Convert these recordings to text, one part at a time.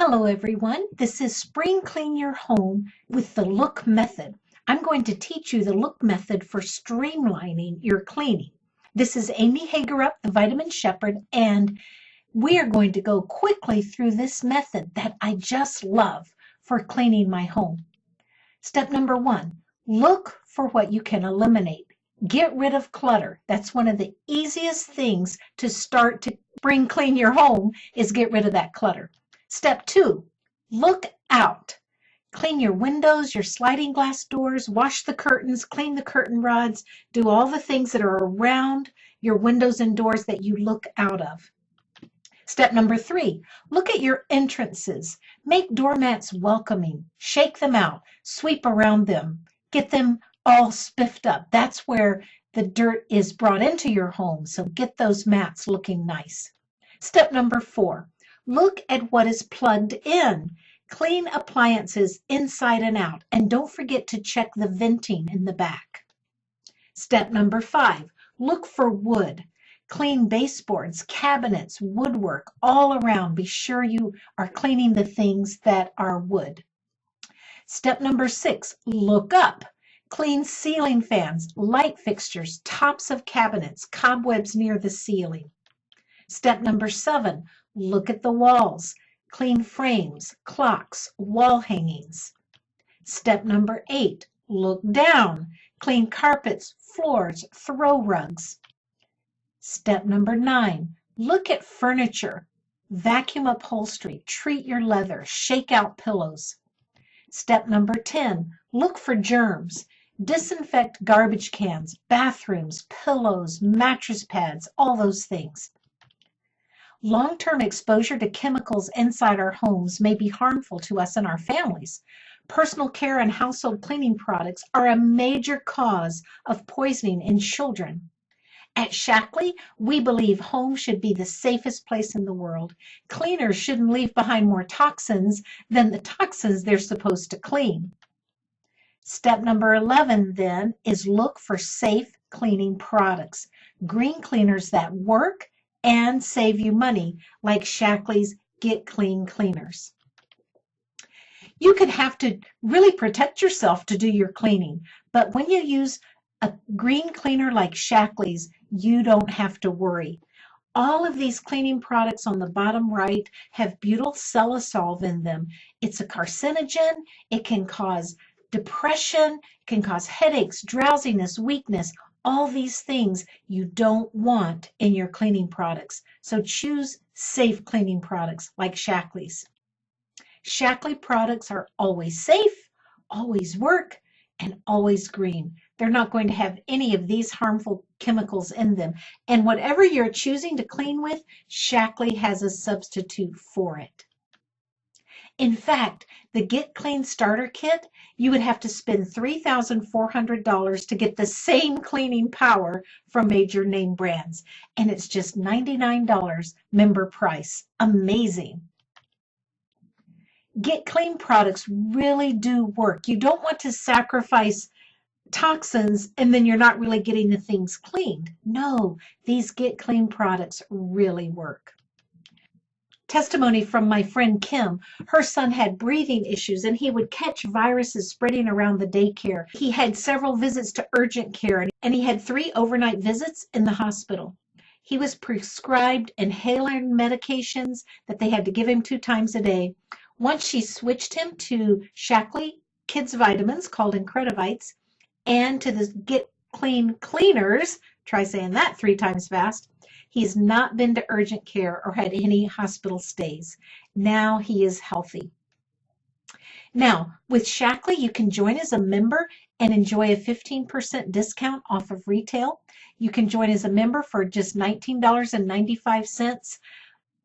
Hello everyone, this is Spring Clean Your Home with the Look method. I'm going to teach you the Look method for streamlining your cleaning. This is Amy Hagerup, the Vitamin Shepherd, and we are going to go quickly through this method that I just love for cleaning my home. Step number 1, look for what you can eliminate. Get rid of clutter. That's one of the easiest things to start to spring clean your home is get rid of that clutter. Step 2, look out. Clean your windows, your sliding glass doors, wash the curtains, clean the curtain rods, do all the things that are around your windows and doors that you look out of. Step number 3, look at your entrances. Make doormats welcoming. Shake them out. Sweep around them. Get them all spiffed up. That's where the dirt is brought into your home, so get those mats looking nice. Step number 4, look at what is plugged in. Clean appliances inside and out, and don't forget to check the venting in the back. Step number 5, look for wood. Clean baseboards, cabinets, woodwork, all around. Be sure you are cleaning the things that are wood. Step number 6, look up. Clean ceiling fans, light fixtures, tops of cabinets, cobwebs near the ceiling. Step number 7, look at the walls. Clean frames, clocks, wall hangings. Step number 8, look down. Clean carpets, floors, throw rugs. Step number 9, look at furniture. Vacuum upholstery, treat your leather, shake out pillows. Step number 10, look for germs. Disinfect garbage cans, bathrooms, pillows, mattress pads, all those things. Long-term exposure to chemicals inside our homes may be harmful to us and our families. Personal care and household cleaning products are a major cause of poisoning in children. At Shaklee, we believe home should be the safest place in the world. Cleaners shouldn't leave behind more toxins than the toxins they're supposed to clean. Step number 11 then is look for safe cleaning products. Green cleaners that work and save you money, like Shaklee's Get Clean cleaners. You could have to really protect yourself to do your cleaning, but when you use a green cleaner like Shaklee's, you don't have to worry. All of these cleaning products on the bottom right have butyl salicylate in them. It's a carcinogen. It can cause depression, can cause headaches, drowsiness, weakness, all these things you don't want in your cleaning products. So choose safe cleaning products like Shaklee's. Shaklee products are always safe, always work, and always green. They're not going to have any of these harmful chemicals in them. And whatever you're choosing to clean with, Shaklee has a substitute for it. In fact, the Get Clean Starter Kit, you would have to spend $3,400 to get the same cleaning power from major name brands. And it's just $99 member price. Amazing. Get Clean products really do work. You don't want to sacrifice toxins and then you're not really getting the things cleaned. No, these Get Clean products really work. Testimony from my friend Kim. Her son had breathing issues and he would catch viruses spreading around the daycare. He had several visits to urgent care and he had 3 overnight visits in the hospital. He was prescribed inhaler medications that they had to give him 2 times a day. Once she switched him to Shaklee Kids Vitamins called Incredivites and to the Get Clean cleaners, try saying that 3 times fast, he's not been to urgent care or had any hospital stays. Now he is healthy. Now, with Shaklee, you can join as a member and enjoy a 15% discount off of retail. You can join as a member for just $19.95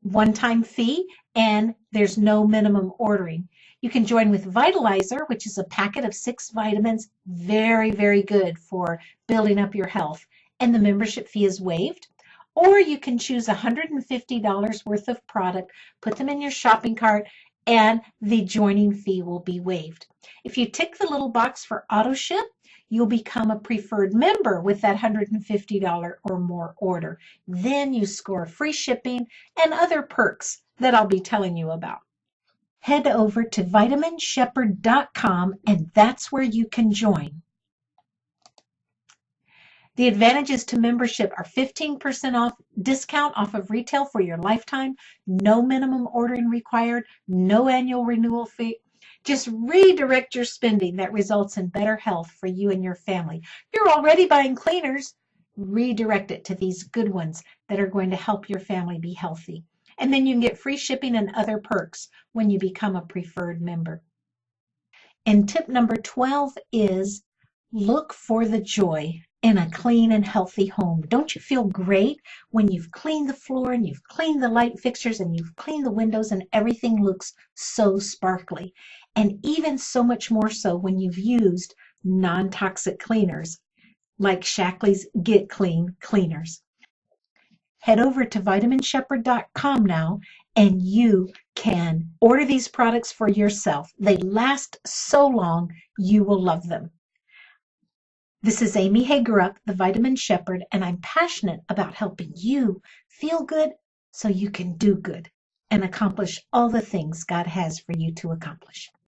one-time fee, and there's no minimum ordering. You can join with Vitalizer, which is a packet of 6 vitamins, very, very good for building up your health, and the membership fee is waived. Or you can choose $150 worth of product, put them in your shopping cart, and the joining fee will be waived. If you tick the little box for auto ship, you'll become a preferred member with that $150 or more order. Then you score free shipping and other perks that I'll be telling you about. head over to vitaminshepherd.com and that's where you can join. The advantages to membership are 15% off discount off of retail for your lifetime, no minimum ordering required, no annual renewal fee. Just redirect your spending that results in better health for you and your family. You're already buying cleaners. Redirect it to these good ones that are going to help your family be healthy. And then you can get free shipping and other perks when you become a preferred member. And tip number 12 is look for the joy in a clean and healthy home. Don't you feel great when you've cleaned the floor and you've cleaned the light fixtures and you've cleaned the windows and everything looks so sparkly? And even so much more so when you've used non-toxic cleaners like Shaklee's Get Clean cleaners. Head over to vitaminshepherd.com now and you can order these products for yourself. They last so long, you will love them. This is Amy Hagerup, the Vitamin Shepherd, and I'm passionate about helping you feel good so you can do good and accomplish all the things God has for you to accomplish.